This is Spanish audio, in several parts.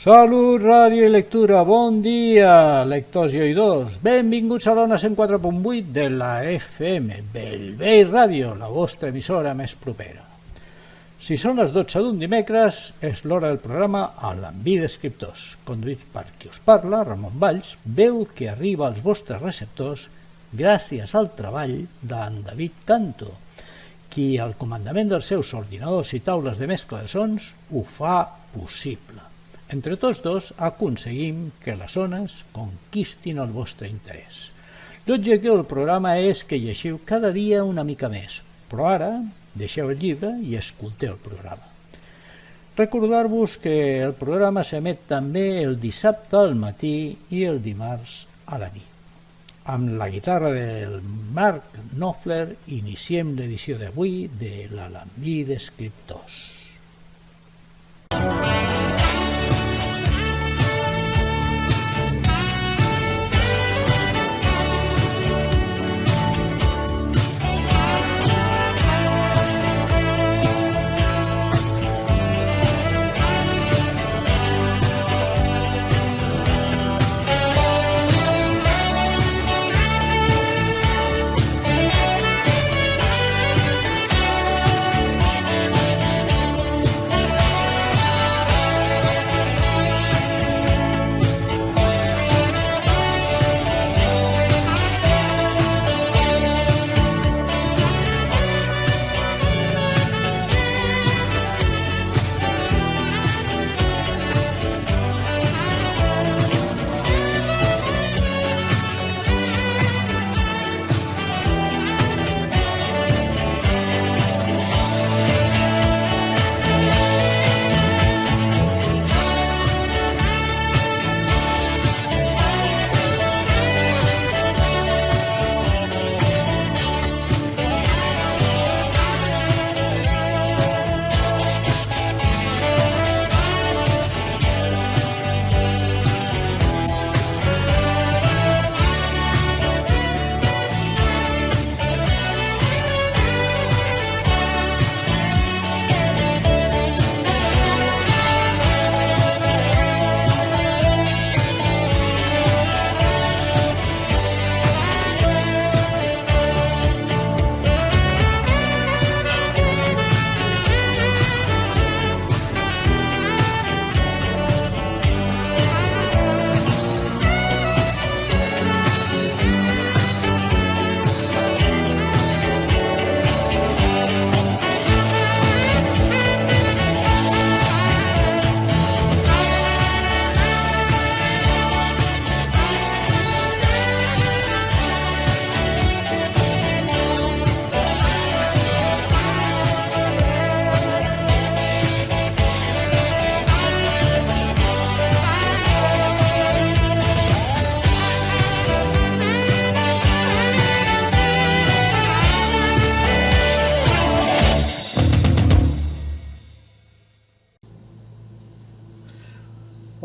Salut, ràdio i lectura, bon dia, lectors i oïdors. Benvinguts a l'Ona 104.8 de la FM, Bellvei Ràdio, la vostra emissora més propera. Si són les 12 d'un dimecres, és l'hora del programa A l'envi d'escriptors, conduït per qui us parla, Ramon Valls, veu que arriba als vostres receptors gràcies al treball d'en David Canto, qui al comandament dels seus ordinadors i taules de mescla de sons ho fa possible. Entre tots dos aconseguim que les ones conquistin el vostre interès. L'objectiu del programa és que llegiu cada dia una mica més, però ara deixeu el llibre i escolteu el programa. Recordar-vos que el programa s'emet també el dissabte al matí i el dimarts a la nit. Amb la guitarra del Marc Knopfler iniciem l'edició d'avui de l'Alambí d'Escriptors.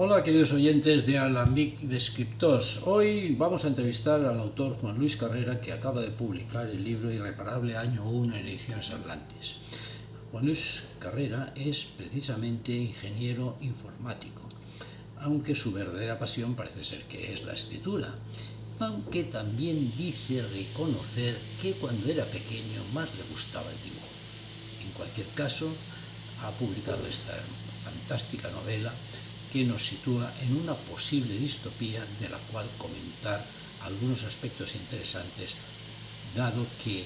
Hola queridos oyentes de Alambí de Escriptors. Hoy vamos a entrevistar al autor Juan Luis Carrera, que acaba de publicar el libro Irreparable Año 1 en Ediciones Atlantis. Juan Luis Carrera es precisamente ingeniero informático, aunque su verdadera pasión parece ser que es la escritura, aunque también dice reconocer que cuando era pequeño más le gustaba el dibujo. En cualquier caso, ha publicado esta fantástica novela que nos sitúa en una posible distopía de la cual comentar algunos aspectos interesantes, dado que,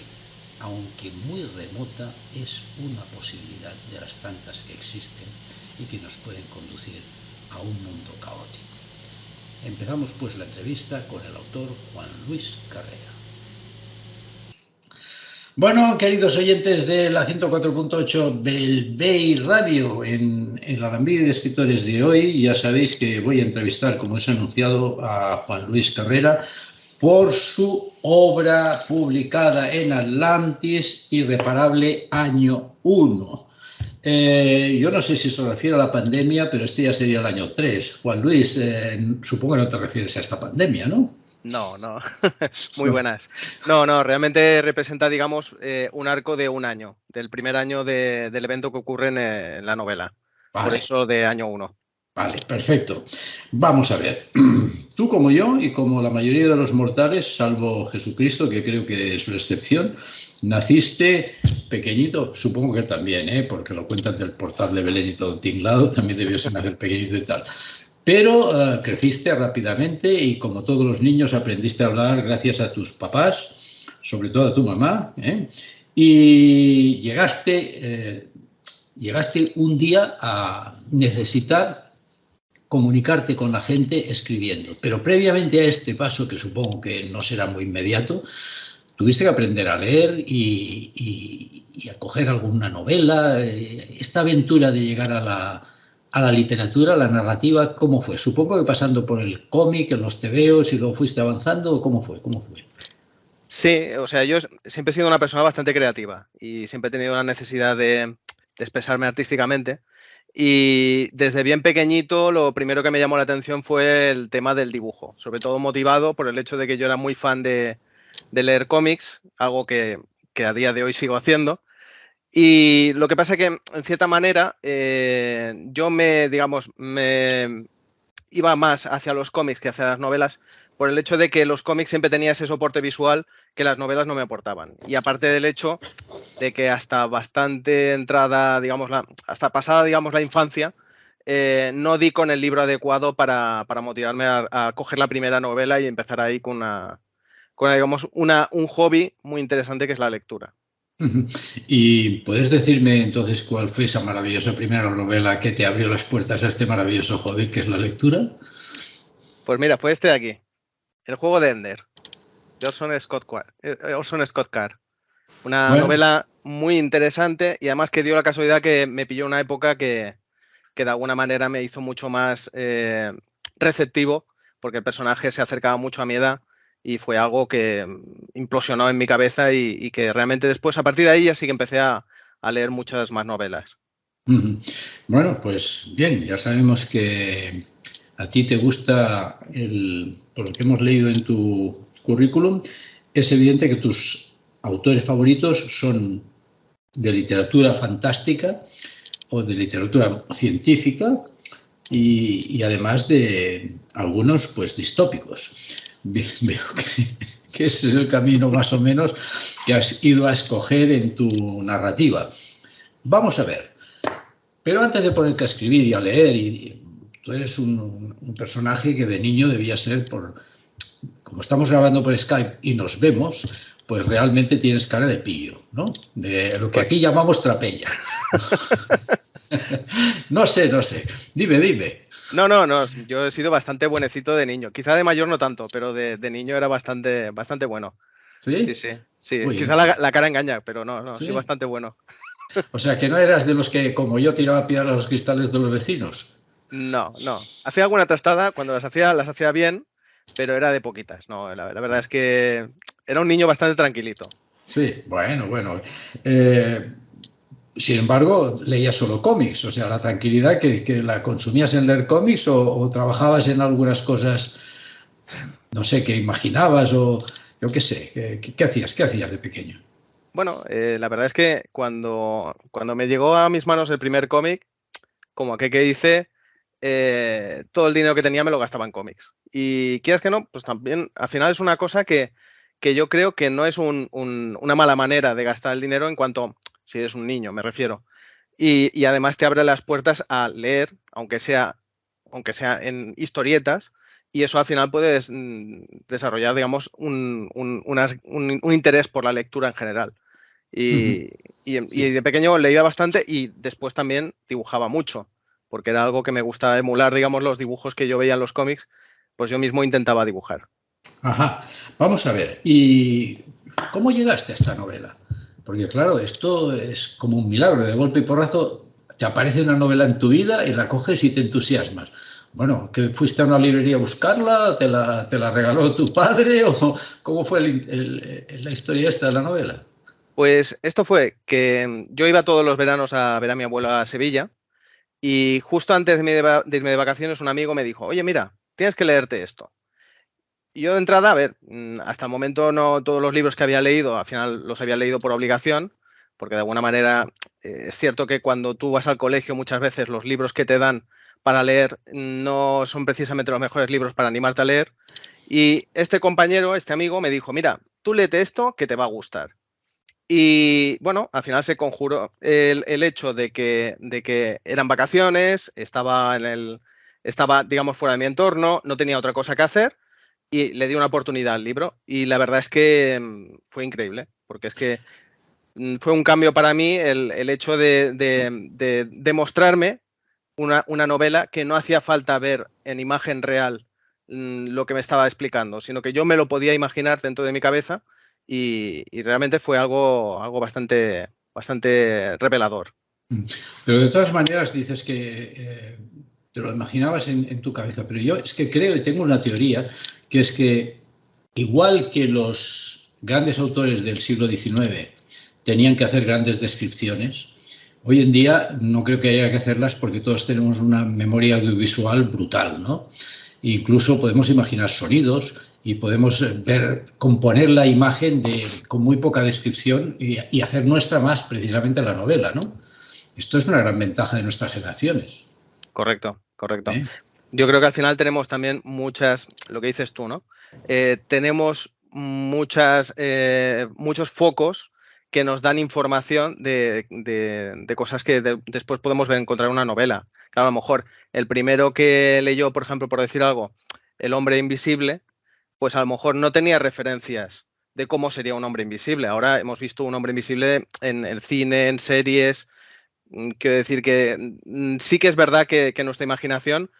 aunque muy remota, es una posibilidad de las tantas que existen y que nos pueden conducir a un mundo caótico. Empezamos pues la entrevista con el autor Juan Luis Carrera. Bueno, queridos oyentes de la 104.8 Bellvei Radio, en la Alambí de Escritores de hoy, ya sabéis que voy a entrevistar, como os he anunciado, a Juan Luis Carrera por su obra publicada en Atlantis, Irreparable Año 1. Yo no sé si se refiere a la pandemia, pero este ya sería el año 3. Juan Luis, supongo que no te refieres a esta pandemia, ¿no? No, muy buenas. No, realmente representa, digamos, un arco de un año, del primer año del evento que ocurre en la novela. Vale. Por eso de año 1. Vale, perfecto. Vamos a ver. Tú como yo y como la mayoría de los mortales, salvo Jesucristo, que creo que es una excepción, naciste pequeñito, supongo que también, ¿eh? Porque lo cuentan del portal de Belén y todo tinglado, también debió nacer pequeñito y tal. Pero creciste rápidamente y como todos los niños aprendiste a hablar gracias a tus papás, sobre todo a tu mamá, ¿eh? Y llegaste un día a necesitar comunicarte con la gente escribiendo. Pero previamente a este paso, que supongo que no será muy inmediato, tuviste que aprender a leer y a coger alguna novela. Esta aventura de llegar a la literatura, a la narrativa, ¿cómo fue? Supongo que pasando por el cómic, en los tebeos y luego fuiste avanzando, ¿cómo fue? ¿Cómo fue? Sí, o sea, yo siempre he sido una persona bastante creativa y siempre he tenido la necesidad de expresarme artísticamente. Y desde bien pequeñito lo primero que me llamó la atención fue el tema del dibujo, sobre todo motivado por el hecho de que yo era muy fan de leer cómics, algo que a día de hoy sigo haciendo. Y lo que pasa es que, en cierta manera, yo digamos, me iba más hacia los cómics que hacia las novelas, por el hecho de que los cómics siempre tenía ese soporte visual que las novelas no me aportaban. Y aparte del hecho de que hasta bastante entrada, digamos, hasta pasada, digamos, la infancia, no di con el libro adecuado para motivarme a coger la primera novela y empezar ahí digamos, un hobby muy interesante que es la lectura. ¿Y puedes decirme entonces cuál fue esa maravillosa primera novela que te abrió las puertas a este maravilloso hobby que es la lectura? Pues mira, fue este de aquí, El juego de Ender, de Orson Scott Card. Una Bueno, novela muy interesante y además que dio la casualidad que me pilló una época que de alguna manera me hizo mucho más receptivo, porque el personaje se acercaba mucho a mi edad y fue algo que implosionó en mi cabeza y que realmente después, a partir de ahí, ya sí que empecé a leer muchas más novelas. bueno, pues bien, ya sabemos que a ti te gusta por lo que hemos leído en tu currículum, es evidente que tus autores favoritos son de literatura fantástica o de literatura científica y además de algunos pues distópicos. Veo que ese es el camino más o menos que has ido a escoger en tu narrativa. Vamos a ver, pero antes de ponerte a escribir y a leer, tú eres un personaje que de niño debía ser, como estamos grabando por Skype y nos vemos, pues realmente tienes cara de pillo, ¿no? De lo que Pues aquí llamamos trapella. No sé, no sé. Dime, dime. no, no, no, yo he sido bastante buenecito de niño. Quizá de mayor no tanto, pero de niño era bastante, bastante bueno. Sí, ¿Sí? sí, sí. Uy, Quizá la cara engaña, pero no, no, soy sí. bastante bueno. O sea, que no eras de los que, como yo, tiraba piedras a los cristales de los vecinos. No, no. Hacía alguna trastada, cuando las hacía bien, pero era de poquitas. No, la verdad es que era un niño bastante tranquilito. Sí, bueno, bueno. Eh, Sin embargo, leías solo cómics, o sea, la tranquilidad que la consumías en leer cómics o trabajabas en algunas cosas, no sé, que imaginabas o yo qué sé, ¿qué hacías? ¿Qué hacías de pequeño? Bueno, la verdad es que cuando me llegó a mis manos el primer cómic, como aquel que dice, todo el dinero que tenía me lo gastaba en cómics. Y quieras que no, pues también al final es una cosa que yo creo que no es una mala manera de gastar el dinero en cuanto, si eres un niño, me refiero. Y además te abre las puertas a leer, aunque sea en historietas, y eso al final puedes desarrollar, digamos, un interés por la lectura en general. Ujú. Y, y Sí. de pequeño leía bastante y después también dibujaba mucho, porque era algo que me gustaba emular, digamos, los dibujos que yo veía en los cómics, pues yo mismo intentaba dibujar. Ajá, vamos a ver, ¿y cómo llegaste a esta novela? Porque claro, esto es como un milagro, de golpe y porrazo te aparece una novela en tu vida y la coges y te entusiasmas. Bueno, ¿que fuiste a una librería a buscarla? ¿Te la regaló tu padre? ¿O cómo fue la historia esta de la novela? Pues esto fue que yo iba todos los veranos a ver a mi abuela a Sevilla y justo antes de irme de vacaciones un amigo me dijo, oye, mira, tienes que leerte esto. Y yo de entrada, a ver, hasta el momento no todos los libros que había leído, al final los había leído por obligación, porque de alguna manera es cierto que cuando tú vas al colegio muchas veces los libros que te dan para leer, no son precisamente los mejores libros para animarte a leer. Y este compañero, este amigo, me dijo, mira, tú léete esto que te va a gustar. Y bueno, al final se conjuró el hecho de que eran vacaciones, estaba, digamos, fuera de mi entorno, no tenía otra cosa que hacer y le di una oportunidad al libro. Y la verdad es que fue increíble, porque es que fue un cambio para mí el hecho de mostrarme una novela que no hacía falta ver en imagen real lo que me estaba explicando, sino que yo me lo podía imaginar dentro de mi cabeza y realmente fue algo bastante revelador. Pero de todas maneras dices que te lo imaginabas en tu cabeza, pero yo es que creo y tengo una teoría, que es que igual que los grandes autores del siglo XIX tenían que hacer grandes descripciones, hoy en día no creo que haya que hacerlas porque todos tenemos una memoria audiovisual brutal, ¿no? Incluso podemos imaginar sonidos y podemos componer la imagen con muy poca descripción y hacer nuestra más precisamente la novela, ¿no? Esto es una gran ventaja de nuestras generaciones. Correcto, correcto. ¿Eh? Yo creo que al final tenemos también muchas, lo que dices tú, ¿no? Tenemos muchos focos que nos dan información de cosas que después podemos ver, encontrar en una novela. Claro, a lo mejor el primero que leyó, por ejemplo, por decir algo, El hombre invisible, pues a lo mejor no tenía referencias de cómo sería un hombre invisible. Ahora hemos visto un hombre invisible en el cine, en series. Quiero decir que sí que es verdad que nuestra imaginación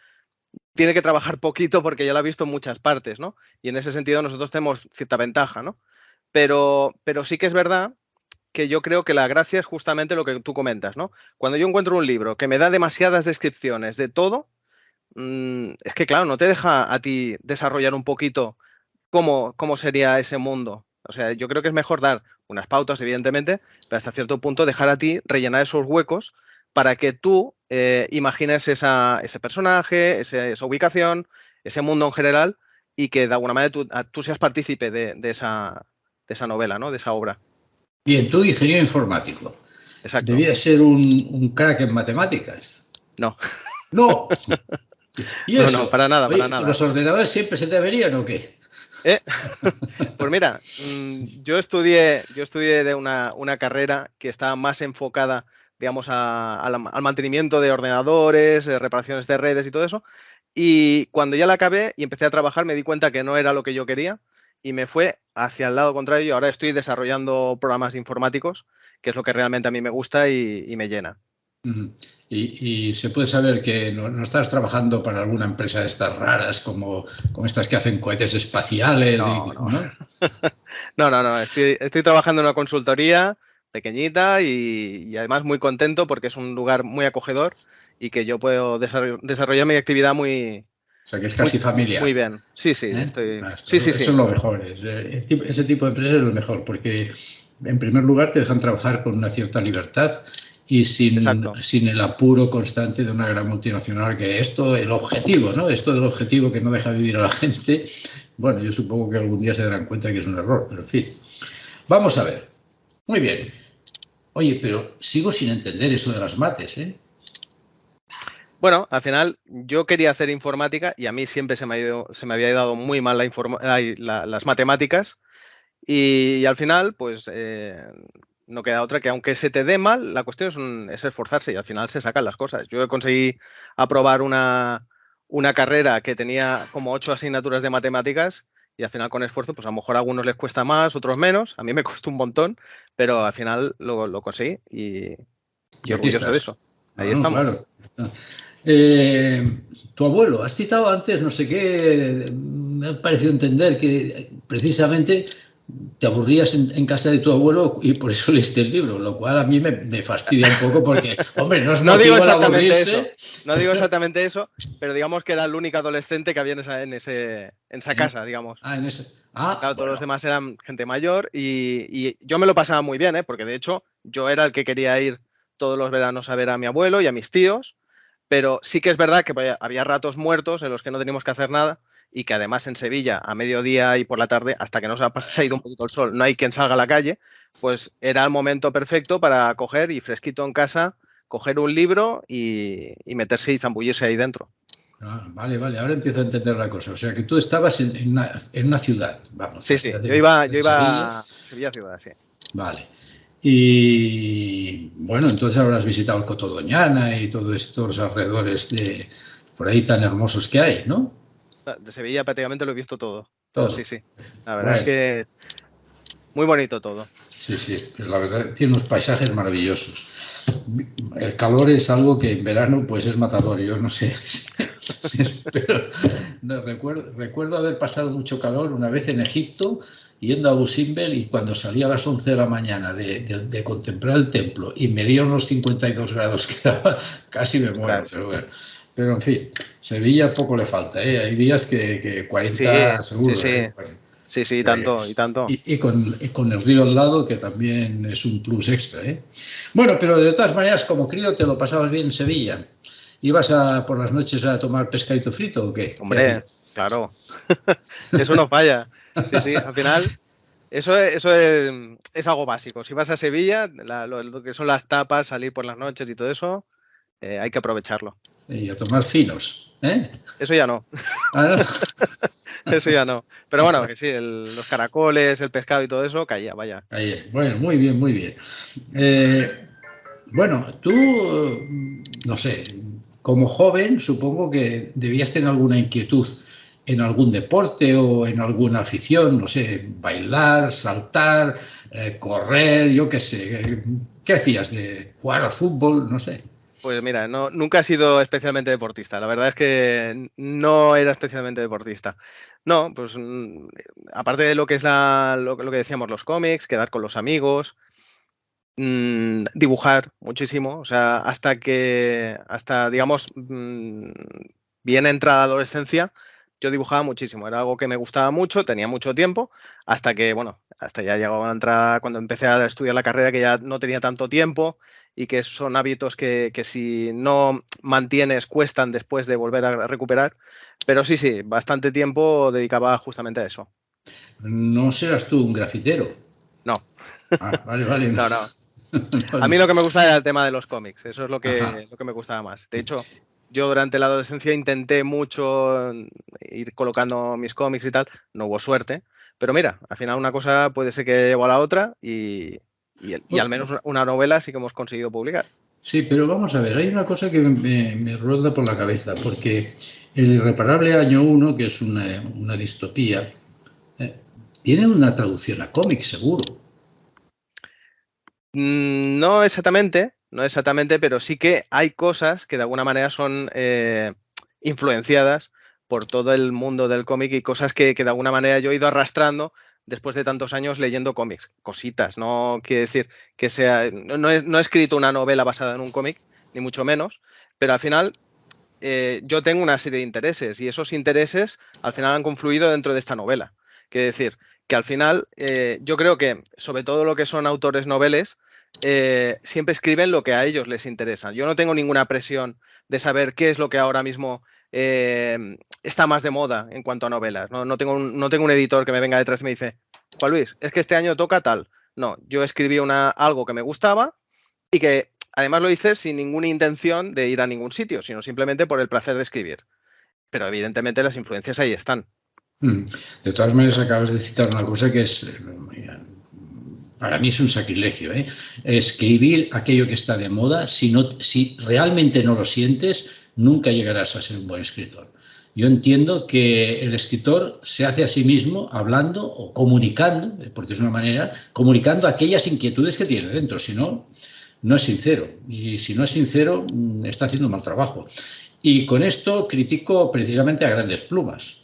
tiene que trabajar poquito porque ya la ha visto en muchas partes, ¿no? Y en ese sentido nosotros tenemos cierta ventaja, ¿no? Pero sí que es verdad que yo creo que la gracia es justamente lo que tú comentas, ¿no? Cuando yo encuentro un libro que me da demasiadas descripciones de todo, es que, claro, no te deja a ti desarrollar un poquito cómo sería ese mundo. O sea, yo creo que es mejor dar unas pautas, evidentemente, pero hasta cierto punto dejar a ti rellenar esos huecos para que tú imagines ese personaje, esa ubicación, ese mundo en general y que de alguna manera tú seas partícipe de esa novela, ¿no? De esa obra. Bien, tú, ingeniero informático, Exacto. debías ser un crack en matemáticas. No, No, ¿y no, eso? para nada, para Oye, nada. ¿los ordenadores siempre se te averían o qué? ¿Eh? Pues mira, yo estudié de una carrera que estaba más enfocada, digamos, al mantenimiento de ordenadores, reparaciones de redes y todo eso. Y cuando ya la acabé y empecé a trabajar, me di cuenta que no era lo que yo quería y me fue hacia el lado contrario. Y ahora estoy desarrollando programas informáticos, que es lo que realmente a mí me gusta y me llena. Ujú. Y se puede saber que no estás trabajando para alguna empresa de estas raras, como estas que hacen cohetes espaciales, No, no. ¿no? No. Estoy trabajando en una consultoría pequeñita y además muy contento porque es un lugar muy acogedor y que yo puedo desarrollar mi actividad muy, O sea, que es muy, casi familiar. muy bien. Sí, sí, ¿Eh? Sí, sí, Eso sí. es lo mejor. Ese tipo de empresas es lo mejor, porque en primer lugar te dejan trabajar con una cierta libertad y Exacto. sin el apuro constante de una gran multinacional, que esto, el objetivo, ¿no? Esto del objetivo que no deja vivir a la gente, bueno, yo supongo que algún día se darán cuenta que es un error, pero en fin. Vamos a ver. Muy bien. Oye, pero sigo sin entender eso de las mates, ¿eh? Bueno, al final yo quería hacer informática y a mí siempre se me había dado muy mal las matemáticas. Y al final, pues no queda otra que aunque se te dé mal, la cuestión es esforzarse y al final se sacan las cosas. Yo conseguí aprobar una carrera que tenía como 8 asignaturas de matemáticas y al final con esfuerzo, pues a lo mejor a algunos les cuesta más, otros menos. A mí me costó un montón, pero al final lo conseguí y Y aquí orgulloso de estás. eso. Ahí Bueno, estamos. claro. Tu abuelo, has citado antes, no sé qué, me ha parecido entender que precisamente te aburrías en casa de tu abuelo y por eso leíste el libro, lo cual a mí me fastidia un poco porque, hombre, no es No digo motivo el exactamente eso, aburrirse. no digo exactamente eso, pero digamos que era el único adolescente que había en esa casa, digamos. En ese. Ah, Claro, todos los bueno. demás eran gente mayor y yo me lo pasaba muy bien, ¿eh? Porque de hecho yo era el que quería ir todos los veranos a ver a mi abuelo y a mis tíos, pero sí que es verdad que había ratos muertos en los que no teníamos que hacer nada y que además en Sevilla a mediodía y por la tarde, hasta que se ha ido un poquito el sol, no hay quien salga a la calle, pues era el momento perfecto para coger y fresquito en casa coger un libro y meterse y zambullirse ahí dentro. Ah, vale, vale, ahora empiezo a entender la cosa. O sea, que tú estabas en una ciudad, vamos, Sí, la sí, ciudad yo iba, yo de Sevilla. iba a Sevilla ciudad, sí. Vale. Y bueno, entonces habrás visitado el Coto Doñana y todos estos alrededores de por ahí tan hermosos que hay, ¿no? De Sevilla prácticamente lo he visto todo, todo, sí, Todo. sí. La verdad es Bueno, que muy bonito todo. sí, sí, pero la verdad tiene unos paisajes maravillosos. El calor es algo que en verano pues es matador, yo no sé. Pero no, recuerdo haber pasado mucho calor una vez en Egipto, yendo a Abu Simbel, y cuando salí a las 11 de la mañana de contemplar el templo y me dieron los 52 grados que daba, casi me muero, Claro. pero bueno. Pero en fin, Sevilla poco le falta, ¿eh? Hay días que Sí, 40 sí, seguro, ¿eh? sí, sí, sí, tanto, y Pues, tanto. y con el río al lado, que también es un plus extra, ¿eh? Bueno, pero de todas maneras, como crío, ¿te lo pasabas bien en Sevilla? ¿Ibas por las noches a tomar pescadito frito o qué? ¿Qué Hombre, hacías? claro, eso no falla. Sí, sí, al final, eso es algo básico. Si vas a Sevilla, lo que son las tapas, salir por las noches y todo eso, hay que aprovecharlo. Y a tomar finos, ¿eh? Eso ya no, Ah, eso ya no. Pero bueno, que sí, los caracoles, el pescado y todo eso, caía, vaya. ahí, bueno, muy bien, muy bien. Eh, bueno, tú, no sé, como joven, supongo que debías tener alguna inquietud en algún deporte o en alguna afición, no sé, bailar, saltar, correr, yo qué sé. ¿Qué hacías? ¿De jugar al fútbol? No sé. Pues mira, no, nunca he sido especialmente deportista. La verdad es que no era especialmente deportista. No, pues aparte de lo que es lo que decíamos, los cómics, quedar con los amigos, dibujar muchísimo. O sea, hasta digamos, bien entrada la adolescencia, yo dibujaba muchísimo. Era algo que me gustaba mucho, tenía mucho tiempo, hasta que, bueno, hasta ya llegó a entrar, cuando empecé a estudiar la carrera, que ya no tenía tanto tiempo y que son hábitos que si no mantienes cuestan después de volver a recuperar. Pero sí, sí, bastante tiempo dedicaba justamente a eso. No serás tú un grafitero. No, Ah, vale, vale. no, no. A mí Vale. lo que me gusta era el tema de los cómics, eso es Ajá. lo que me gustaba más. De hecho, yo durante la adolescencia intenté mucho ir colocando mis cómics y tal, no hubo suerte, pero mira, al final una cosa puede ser que llevó a la otra y al menos una novela sí que hemos conseguido publicar. Sí, pero vamos a ver, hay una cosa que me ronda por la cabeza, porque el irreparable año uno, que es una distopía, eh, tiene una traducción a cómic, seguro. No exactamente, no exactamente, pero sí que hay cosas que de alguna manera son influenciadas por todo el mundo del cómic y cosas que de alguna manera yo he ido arrastrando después de tantos años leyendo cómics. Cositas, no quiere decir que sea. No he escrito una novela basada en un cómic, ni mucho menos, pero al final yo tengo una serie de intereses y esos intereses al final han confluido dentro de esta novela. Quiere decir que al final yo creo que sobre todo lo que son autores noveles siempre escriben lo que a ellos les interesa. Yo no tengo ninguna presión de saber qué es lo que ahora mismo está más de moda en cuanto a novelas. No tengo un editor que me venga detrás y me dice, Juan Luis, es que este año toca tal. No, yo escribí algo que me gustaba y que además lo hice sin ninguna intención de ir a ningún sitio, sino simplemente por el placer de escribir. Pero evidentemente las influencias ahí están. Mm. De todas maneras, acabas de citar una cosa que para mí es un sacrilegio, ¿eh? Escribir aquello que está de moda, si realmente no lo sientes, nunca llegarás a ser un buen escritor. Yo entiendo que el escritor se hace a sí mismo hablando o comunicando, porque es una manera, comunicando aquellas inquietudes que tiene dentro, si no, no es sincero. Y si no es sincero, está haciendo un mal trabajo. Y con esto critico precisamente a Grandes Plumas,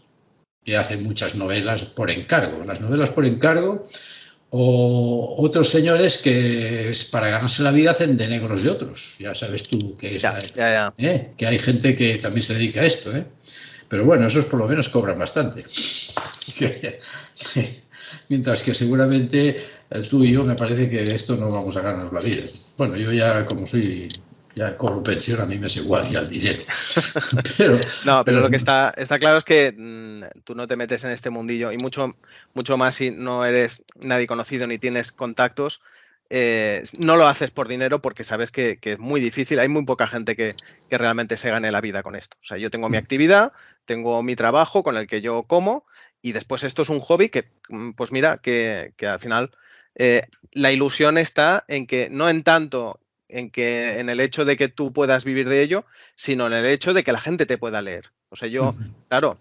que hacen muchas novelas por encargo. Las novelas por encargo, o otros señores que para ganarse la vida hacen de negros de otros. Ya sabes tú Ya, ya, ya. que hay gente que también se dedica a esto, ¿eh? Pero bueno, esos por lo menos cobran bastante. Mientras que seguramente tú y yo me parece que de esto no vamos a ganarnos la vida. Bueno, yo ya como soy, ya cobro pensión, a mí me es igual ya el dinero. Pero, No, pero pero lo que está claro es que tú no te metes en este mundillo y mucho, mucho más si no eres nadie conocido ni tienes contactos. no lo haces por dinero porque sabes que es muy difícil. Hay muy poca gente que realmente se gane la vida con esto. O sea, yo tengo mi actividad, tengo mi trabajo con el que yo como y después esto es un hobby que, pues mira, que al final la ilusión está en que no en tanto en el hecho de que tú puedas vivir de ello, sino en el hecho de que la gente te pueda leer. O sea, yo, claro,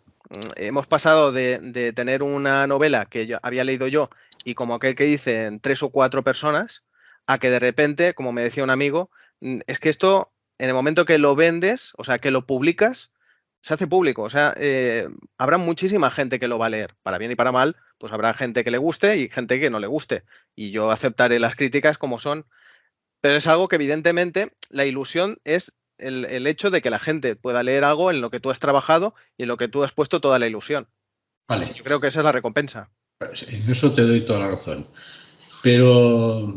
hemos pasado de tener una novela que yo había leído yo y como aquel que dice en 3 o 4 personas, a que de repente, como me decía un amigo, es que esto, en el momento que lo vendes, o sea, que lo publicas, se hace público. O sea, habrá muchísima gente que lo va a leer, para bien y para mal, pues habrá gente que le guste y gente que no le guste. Y yo aceptaré las críticas como son, pero es algo que evidentemente la ilusión es el hecho de que la gente pueda leer algo en lo que tú has trabajado y en lo que tú has puesto toda la ilusión. Vale, Yo creo que esa es la recompensa. pues en eso te doy toda la razón. Pero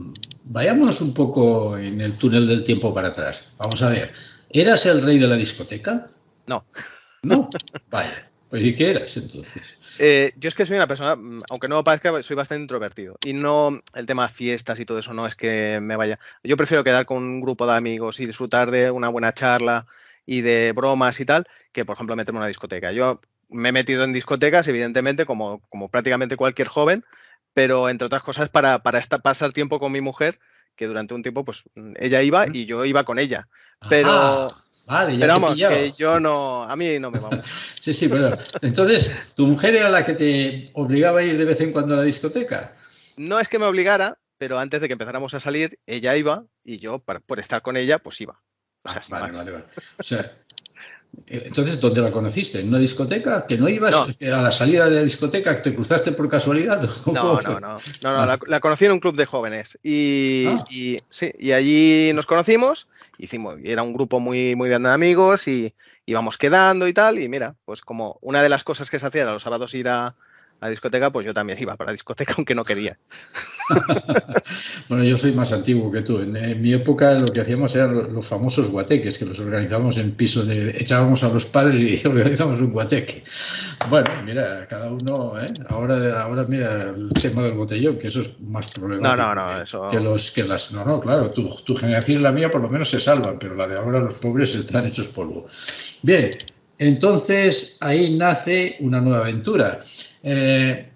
vayámonos un poco en el túnel del tiempo para atrás. Vamos a ver, ¿eras el rey de la discoteca? No. No. Vaya, pues ¿y qué eras entonces? Yo es que soy una persona, aunque no lo parezca, soy bastante introvertido. Y no, el tema de fiestas y todo eso no es que me vaya. Yo prefiero quedar con un grupo de amigos y disfrutar de una buena charla y de bromas y tal, que por ejemplo meterme en una discoteca. Yo me he metido en discotecas, evidentemente, como prácticamente cualquier joven, pero entre otras cosas para pasar tiempo con mi mujer, que durante un tiempo, pues ella iba y yo iba con ella. Ajá, Pero, vale, ya pero te he vamos, pillado. que yo no, a mí no me va mucho. Sí, sí, pero entonces, ¿tu mujer era la que te obligaba a ir de vez en cuando a la discoteca? No es que me obligara, pero antes de que empezáramos a salir, ella iba y yo, por estar con ella, pues iba. O sea, Ah, sin vale, más. vale, vale. O sea, entonces, ¿dónde la conociste? ¿En una discoteca? ¿Que no ibas No, a la salida de la discoteca? ¿Te cruzaste por casualidad? ¿O cómo no, no, fue? no. No, no, Ah, la conocí en un club de jóvenes. ah, Sí, y allí nos conocimos, y era un grupo muy, muy grande de amigos y íbamos quedando y tal. Y mira, pues como una de las cosas que se hacía era los sábados ir a la discoteca, pues yo también iba para la discoteca, aunque no quería. bueno, yo soy más antiguo que tú. En mi época lo que hacíamos eran los famosos guateques, que los organizábamos en piso de... Echábamos a los padres y organizábamos un guateque. Bueno, mira, cada uno, ¿eh? Ahora mira el tema del botellón, que eso es más No, no, problemático no, que eso. los que las. No, no, claro, tu generación y la mía por lo menos se salvan, pero la de ahora los pobres están hechos polvo. Bien, entonces ahí nace una nueva aventura. Eh,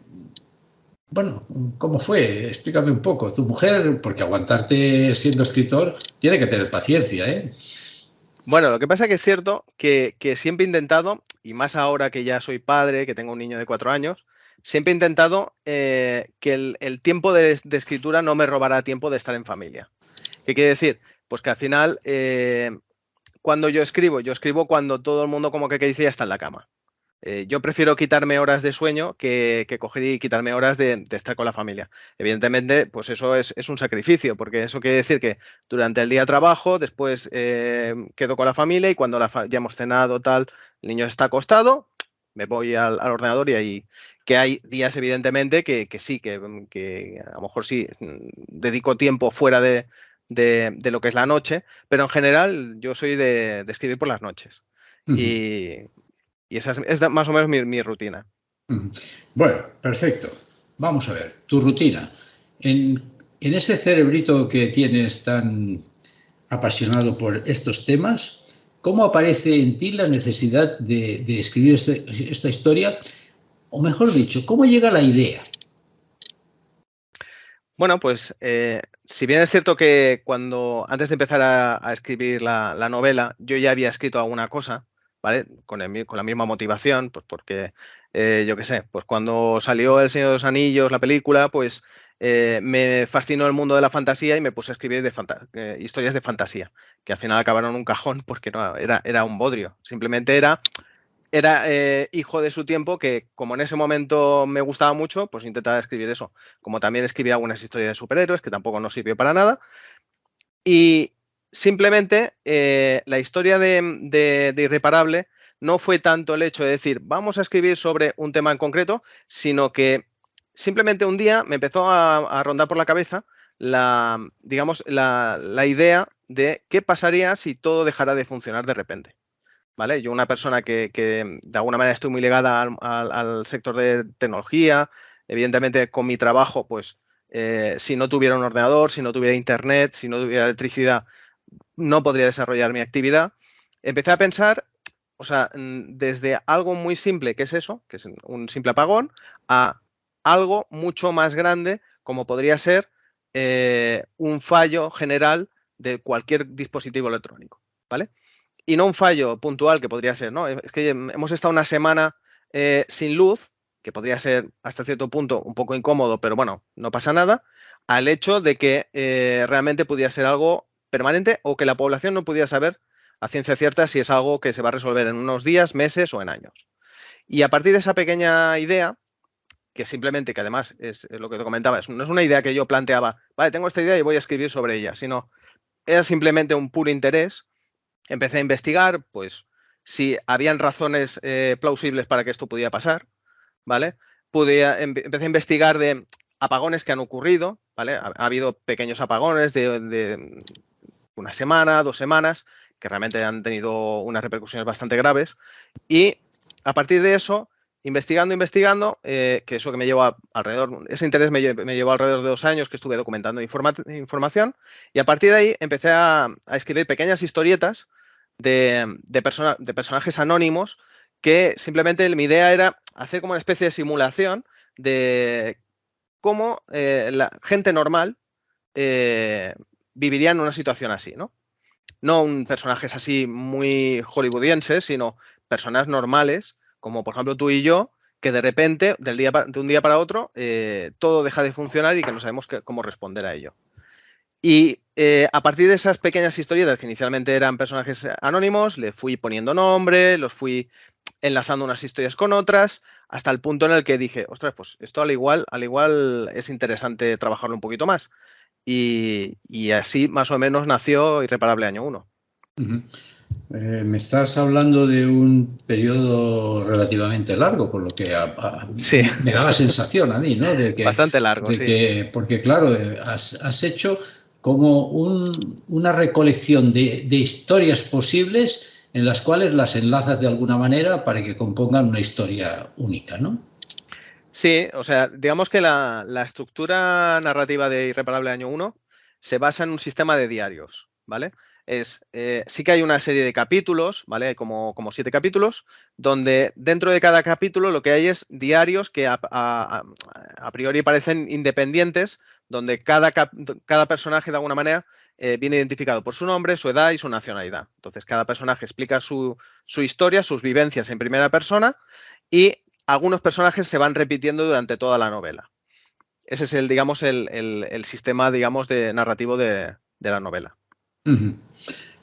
bueno, ¿cómo fue? Explícame un poco. Tu mujer, porque aguantarte siendo escritor, tiene que tener paciencia, ¿eh? Bueno, lo que pasa es que es cierto que siempre he intentado, y más ahora que ya soy padre, que tengo un niño de 4 años, siempre he intentado que el tiempo de escritura no me robara tiempo de estar en familia. ¿Qué quiere decir? Pues que al final, cuando yo escribo cuando todo el mundo como que dice ya está en la cama. Yo prefiero quitarme horas de sueño que coger y quitarme horas de estar con la familia. Evidentemente, pues eso es un sacrificio, porque eso quiere decir que durante el día trabajo, después quedo con la familia y cuando ya hemos cenado, tal, el niño está acostado, me voy al ordenador y ahí, que hay días, evidentemente, que sí, que a lo mejor sí dedico tiempo fuera de lo que es la noche, pero en general yo soy de escribir por las noches. Ujú, Y, y esa es más o menos mi rutina. ujú. Bueno, perfecto. Vamos a ver, tu rutina. En ese cerebrito que tienes tan apasionado por estos temas, ¿cómo aparece en ti la necesidad de escribir esta historia? O mejor dicho, ¿cómo llega la idea? Bueno, pues si bien es cierto que antes de empezar a escribir la novela, yo ya había escrito alguna cosa, ¿vale? Con la misma motivación, pues porque, yo qué sé, pues cuando salió El Señor de los Anillos, la película, pues me fascinó el mundo de la fantasía y me puse a escribir historias de fantasía, que al final acabaron en un cajón porque no, era un bodrio. Simplemente era hijo de su tiempo que, como en ese momento me gustaba mucho, pues intentaba escribir eso. Como también escribía algunas historias de superhéroes, que tampoco nos sirvió para nada. Y simplemente la historia de Irreparable no fue tanto el hecho de decir, vamos a escribir sobre un tema en concreto, sino que simplemente un día me empezó a rondar por la cabeza digamos, la idea de qué pasaría si todo dejara de funcionar de repente. ¿Vale? Yo una persona que de alguna manera estoy muy ligada al sector de tecnología, evidentemente con mi trabajo, pues si no tuviera un ordenador, si no tuviera internet, si no tuviera electricidad, no podría desarrollar mi actividad. Empecé a pensar, o sea, desde algo muy simple, que es eso, que es un simple apagón, a algo mucho más grande, como podría ser un fallo general de cualquier dispositivo electrónico, ¿vale? Y no un fallo puntual que podría ser, ¿no? Es que hemos estado una semana sin luz, que podría ser hasta cierto punto un poco incómodo, pero bueno, no pasa nada, al hecho de que realmente pudiera ser algo permanente o que la población no pudiera saber a ciencia cierta si es algo que se va a resolver en unos días, meses o en años. Y a partir de esa pequeña idea, que simplemente, que además es lo que te comentaba, no es una idea que yo planteaba, vale, tengo esta idea y voy a escribir sobre ella, sino era simplemente un puro interés. Empecé a investigar, pues, si habían razones plausibles para que esto pudiera pasar, ¿vale? Empecé a investigar de apagones que han ocurrido, ¿vale? Ha habido pequeños apagones de una semana, 2 semanas, que realmente han tenido unas repercusiones bastante graves. Y a partir de eso, investigando, que eso que me llevó alrededor, ese interés me llevó alrededor de 2 años que estuve documentando información, y a partir de ahí empecé a escribir pequeñas historietas de personajes anónimos que simplemente mi idea era hacer como una especie de simulación de cómo la gente normal eh, viviría en una situación así, ¿no? No personajes así muy hollywoodienses, sino personas normales, como por ejemplo tú y yo, que de repente, de un día para otro, todo deja de funcionar y que no sabemos cómo responder a ello. Y a partir de esas pequeñas historietas que inicialmente eran personajes anónimos, le fui poniendo nombre, los fui enlazando unas historias con otras, hasta el punto en el que dije, ostras, pues esto al igual es interesante trabajarlo un poquito más. Y así más o menos nació Irreparable Año 1. Me estás hablando de un periodo relativamente largo, por lo que Sí, me da la sensación a mí, ¿no? bastante largo, sí. Porque claro, has hecho como una recolección de historias posibles en las cuales las enlazas de alguna manera para que compongan una historia única, ¿no? Sí, o sea, digamos que la estructura narrativa de Irreparable Año 1 se basa en un sistema de diarios, ¿vale? Sí que hay una serie de capítulos, ¿vale? Hay como 7 capítulos, donde dentro de cada capítulo lo que hay es diarios que a priori parecen independientes, donde cada personaje de alguna manera viene identificado por su nombre, su edad y su nacionalidad. Entonces, cada personaje explica su historia, sus vivencias en primera persona, y algunos personajes se van repitiendo durante toda la novela. Ese es digamos, el sistema, digamos, de narrativo de la novela.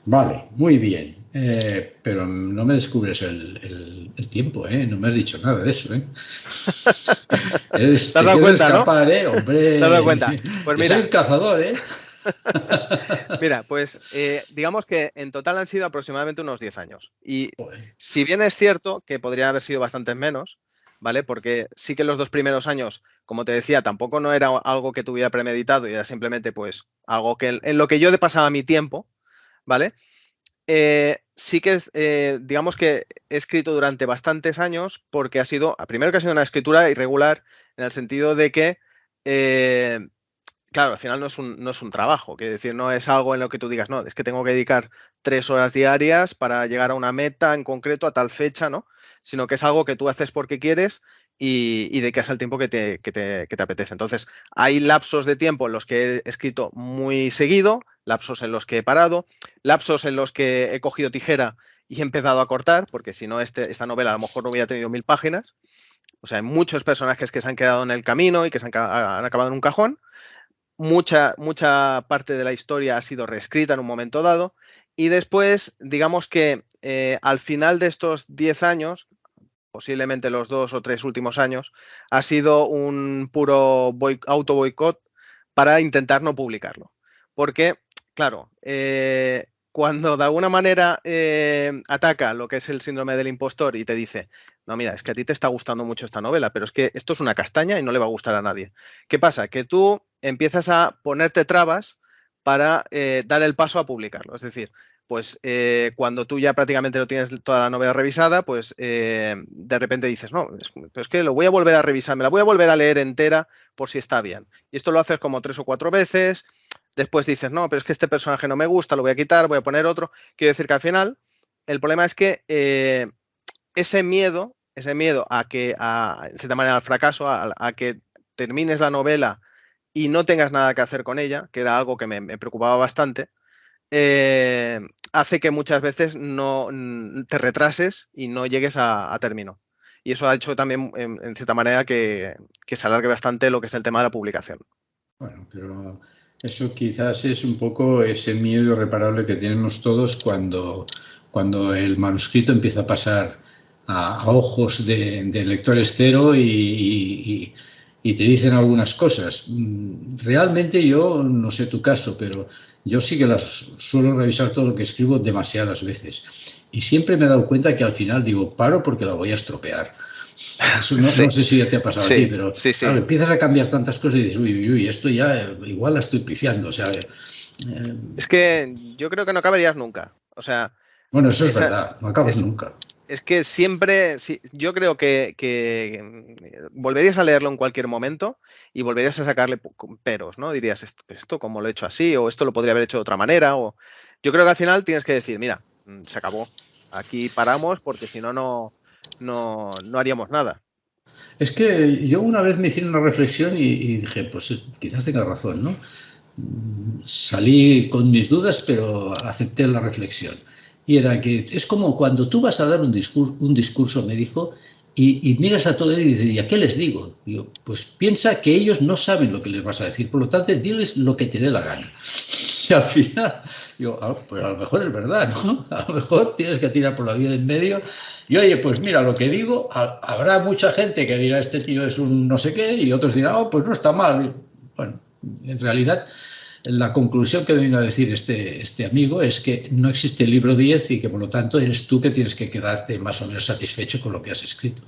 Vale, muy bien. Pero no me descubres el tiempo, ¿eh? No me has dicho nada de eso, ¿eh? ¿Te has Te dado quieres cuenta, no? escapar, ¿eh? ¿Te has dado Hombre, cuenta? Pues yo soy mira, el cazador, ¿eh? mira, pues digamos que en total han sido aproximadamente unos 10 años. Y Joder. si bien es cierto que podría haber sido bastantes menos, ¿vale? Porque sí que los 2 primeros años, como te decía, tampoco no era algo que tuviera premeditado y era simplemente pues algo que en lo que yo pasaba mi tiempo, ¿vale? Sí que digamos que he escrito durante bastantes años porque primero que ha sido una escritura irregular en el sentido de que, claro, al final no es un trabajo, quiere decir, no es algo en lo que tú digas, no, es que tengo que dedicar 3 horas diarias para llegar a una meta en concreto a tal fecha, ¿no? Sino que es algo que tú haces porque quieres y dedicas el tiempo que te apetece. Entonces, hay lapsos de tiempo en los que he escrito muy seguido, lapsos en los que he parado, lapsos en los que he cogido tijera y he empezado a cortar, porque si no, esta novela a lo mejor no hubiera tenido 1000 páginas. O sea, hay muchos personajes que se han quedado en el camino y que han acabado en un cajón. Mucha parte de la historia ha sido reescrita en un momento dado. Y después, digamos que al final de estos 10 años, posiblemente los 2 o 3 últimos años, ha sido un puro auto boicot para intentar no publicarlo. Porque, claro, cuando de alguna manera ataca lo que es el síndrome del impostor y te dice, no, mira, es que a ti te está gustando mucho esta novela, pero es que esto es una castaña y no le va a gustar a nadie. ¿Qué pasa? Que tú empiezas a ponerte trabas para dar el paso a publicarlo. Es decir, pues cuando tú ya prácticamente lo tienes toda la novela revisada, pues de repente dices, no, pero es que lo voy a volver a revisar, me la voy a volver a leer entera por si está bien. Y esto lo haces como 3 o 4 veces, después dices, no, pero es que este personaje no me gusta, lo voy a quitar, voy a poner otro. Quiero decir que al final el problema es que ese miedo en cierta manera, al fracaso, a que termines la novela y no tengas nada que hacer con ella, que era algo que me preocupaba bastante, hace que muchas veces no te retrases y no llegues a término. Y eso ha hecho también, en cierta manera, que se alargue bastante lo que es el tema de la publicación. Bueno, pero eso quizás es un poco ese miedo irreparable que tenemos todos cuando el manuscrito empieza a pasar a ojos de lectores cero y te dicen algunas cosas. Realmente yo, no sé tu caso, pero yo sí que las suelo revisar todo lo que escribo demasiadas veces. Y siempre me he dado cuenta que al final digo, paro porque la voy a estropear. Eso no Sí, sé si ya te ha pasado a ti, sí, pero sí, claro, sí. empiezas a cambiar tantas cosas y dices, uy, uy, uy, esto ya igual la estoy pifiando. O sea, Es que yo creo que no acabarías nunca. O sea, bueno, eso es esa, verdad, no acabas es, nunca. es que siempre, yo creo que volverías a leerlo en cualquier momento y volverías a sacarle peros, ¿no? Dirías, esto cómo lo he hecho así, o esto lo podría haber hecho de otra manera, o yo creo que al final tienes que decir, mira, se acabó, aquí paramos porque si no, no haríamos nada. Es que yo una vez me hice una reflexión y dije, pues quizás tenga razón, ¿no? Salí con mis dudas, pero acepté la reflexión. Y era que es como cuando tú vas a dar un discurso, me dijo, y miras a todo y dices, ¿y a qué les digo? Digo, pues piensa que ellos no saben lo que les vas a decir, por lo tanto, diles lo que te dé la gana. Y al final, digo, pues a lo mejor es verdad, ¿no? A lo mejor tienes que tirar por la vía de en medio. Y oye, pues mira, lo que digo, habrá mucha gente que dirá, este tío es un no sé qué, y otros dirán, oh, pues no está mal. Bueno, en realidad la conclusión que vino a decir este amigo es que no existe el libro 10 y que por lo tanto eres tú que tienes que quedarte más o menos satisfecho con lo que has escrito.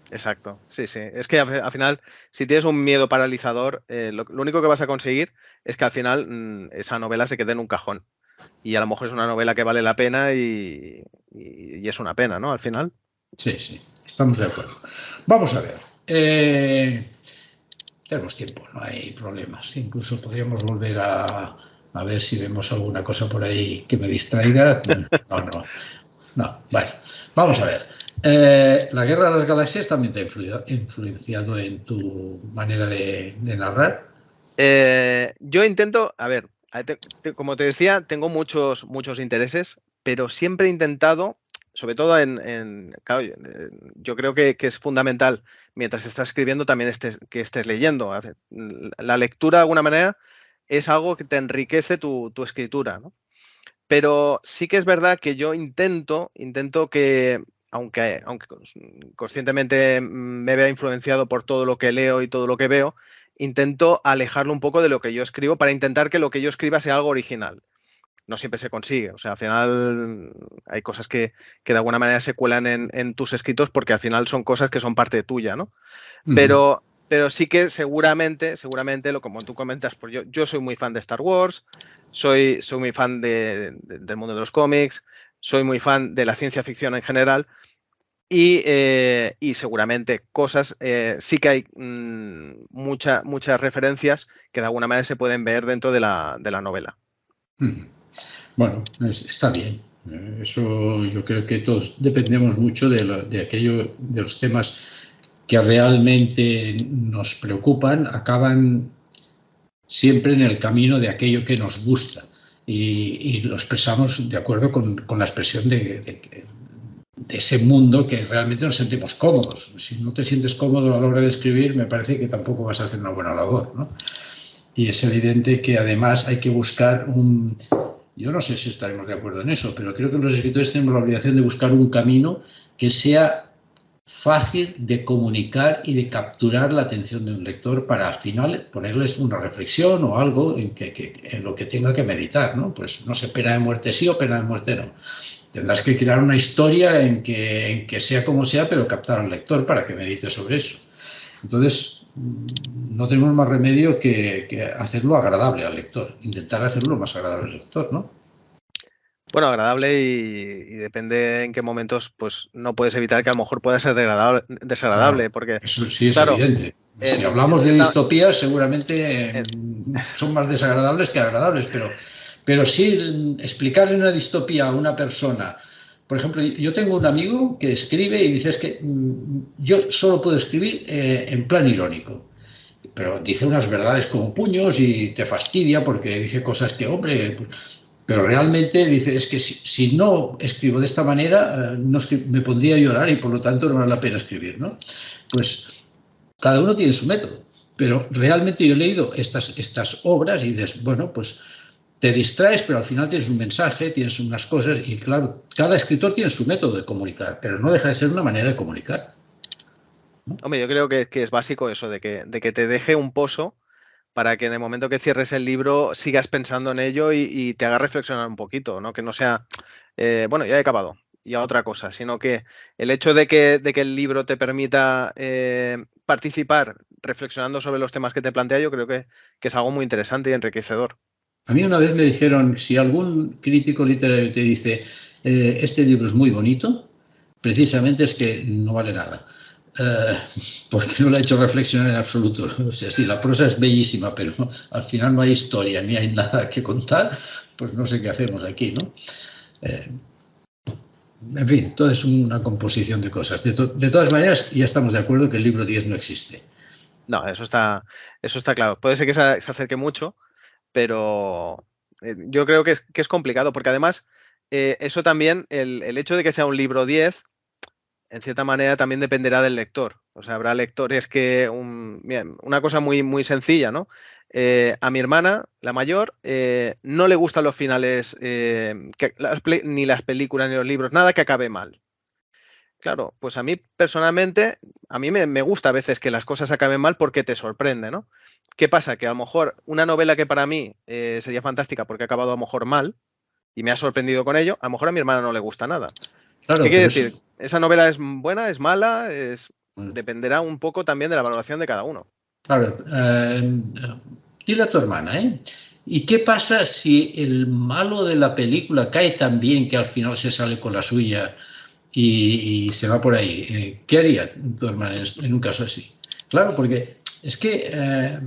Exacto, sí, sí. Es que al final, si tienes un miedo paralizador, lo único que vas a conseguir es que al final esa novela se quede en un cajón. Y a lo mejor es una novela que vale la pena y es una pena, ¿no? Al final. Sí, sí, estamos de acuerdo. Vamos a ver. Tenemos tiempo, no hay problemas. Incluso podríamos volver a ver si vemos alguna cosa por ahí que me distraiga. No, no, no. Bueno, vamos a ver. La Guerra de las Galaxias también te ha influenciado en tu manera de narrar. Yo intento, a ver, como te decía, tengo muchos intereses, pero siempre he intentado, sobre todo claro, yo creo que es fundamental, mientras estás escribiendo, también que estés leyendo. La lectura, de alguna manera, es algo que te enriquece tu escritura, ¿no? Pero sí que es verdad que yo intento que, aunque conscientemente me vea influenciado por todo lo que leo y todo lo que veo, intento alejarlo un poco de lo que yo escribo para intentar que lo que yo escriba sea algo original. No siempre se consigue, o sea, al final hay cosas que de alguna manera se cuelan en tus escritos porque al final son cosas que son parte tuya, ¿no? Ujú. Pero sí que seguramente, como tú comentas, pues yo soy muy fan de Star Wars, soy muy fan del mundo de los cómics, soy muy fan de la ciencia ficción en general y seguramente cosas, sí que hay muchas referencias que de alguna manera se pueden ver dentro de la novela. Ujú. Bueno, está bien. Eso yo creo que todos dependemos mucho de aquello, de los temas que realmente nos preocupan, acaban siempre en el camino de aquello que nos gusta y lo expresamos de acuerdo con la expresión de ese mundo que realmente nos sentimos cómodos. Si no te sientes cómodo a la hora de escribir, me parece que tampoco vas a hacer una buena labor, ¿no? Y es evidente que además hay que buscar un... Yo no sé si estaremos de acuerdo en eso, pero creo que los escritores tenemos la obligación de buscar un camino que sea fácil de comunicar y de capturar la atención de un lector para al final ponerles una reflexión o algo en lo que tenga que meditar, ¿no? Pues no sé, pena de muerte sí o pena de muerte no. Tendrás que crear una historia en que sea como sea, pero captar al lector para que medite sobre eso. Entonces, no tenemos más remedio que hacerlo agradable al lector, intentar hacerlo más agradable al lector, ¿no? Bueno, agradable y depende en qué momentos, pues no puedes evitar que a lo mejor pueda ser desagradable, Claro, porque, eso sí es claro, evidente. Si en hablamos de cierta... distopías, seguramente en- son más desagradables que agradables, pero sí explicar en una distopía a una persona. Por ejemplo, yo tengo un amigo que escribe y dice es que yo solo puedo escribir en plan irónico, pero dice unas verdades como puños y te fastidia porque dice cosas que, hombre, pero realmente dice, es que si no escribo de esta manera, no me pondría a llorar y por lo tanto no vale la pena escribir, ¿no? Pues cada uno tiene su método, pero realmente yo he leído estas obras y dices, bueno, pues te distraes, pero al final tienes un mensaje, tienes unas cosas y claro, cada escritor tiene su método de comunicar, pero no deja de ser una manera de comunicar, ¿no? Hombre, yo creo que es básico eso, de que te deje un pozo para que en el momento que cierres el libro sigas pensando en ello y te haga reflexionar un poquito, ¿no? Que no sea, bueno, ya he acabado, y a otra cosa, sino que el hecho de que el libro te permita participar reflexionando sobre los temas que te plantea, yo creo que es algo muy interesante y enriquecedor. A mí una vez me dijeron, si algún crítico literario te dice, este libro es muy bonito, precisamente es que no vale nada. Eh, Porque no le ha hecho reflexionar en absoluto. O sea, sí, la prosa es bellísima, pero al final no hay historia ni hay nada que contar, pues no sé qué hacemos aquí, ¿no? Eh, en fin, todo es una composición de cosas. De todas maneras, ya estamos de acuerdo que el libro 10 no existe. No, eso está claro. Puede ser que se acerque mucho, pero yo creo que es complicado, porque además, eso también, el hecho de que sea un libro 10 en cierta manera también dependerá del lector. O sea, habrá lectores que, mira, una cosa muy sencilla, ¿no? A mi hermana, la mayor, no le gustan los finales, ni las películas ni los libros, nada que acabe mal. Claro, pues a mí personalmente, a mí me gusta a veces que las cosas acaben mal porque te sorprende, ¿no? ¿Qué pasa? Que a lo mejor una novela que para mí sería fantástica porque ha acabado a lo mejor mal y me ha sorprendido con ello, a lo mejor a mi hermana no le gusta nada. ¿Qué Claro, quiere pero eso, decir? ¿Esa novela es buena, es mala? Dependerá un poco también de la valoración de cada uno. claro, dile a tu hermana, ¿eh? ¿Y qué pasa si el malo de la película cae tan bien que al final se sale con la suya y se va por ahí? ¿Qué haría tu hermana en un caso así? Claro, porque es que,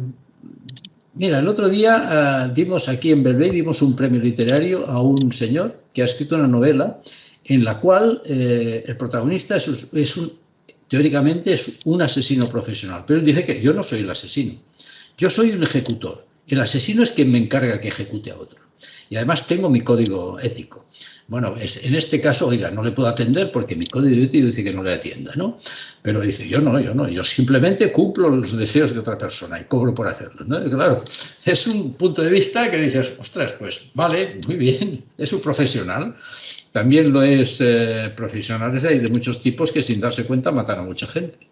mira, el otro día dimos aquí en Belvey, dimos un premio literario a un señor que ha escrito una novela en la cual el protagonista teóricamente es un asesino profesional, pero él dice que yo no soy el asesino, yo soy un ejecutor. El asesino es quien me encarga que ejecute a otro. Y además tengo mi código ético. Bueno, en este caso, oiga, no le puedo atender porque mi código ético dice que no le atienda, ¿no? Pero dice, yo no, yo simplemente cumplo los deseos de otra persona y cobro por hacerlo, ¿no? Y claro, es un punto de vista que dices, ostras, pues vale, muy bien, es un profesional. También lo es profesionales hay de muchos tipos que sin darse cuenta matan a mucha gente.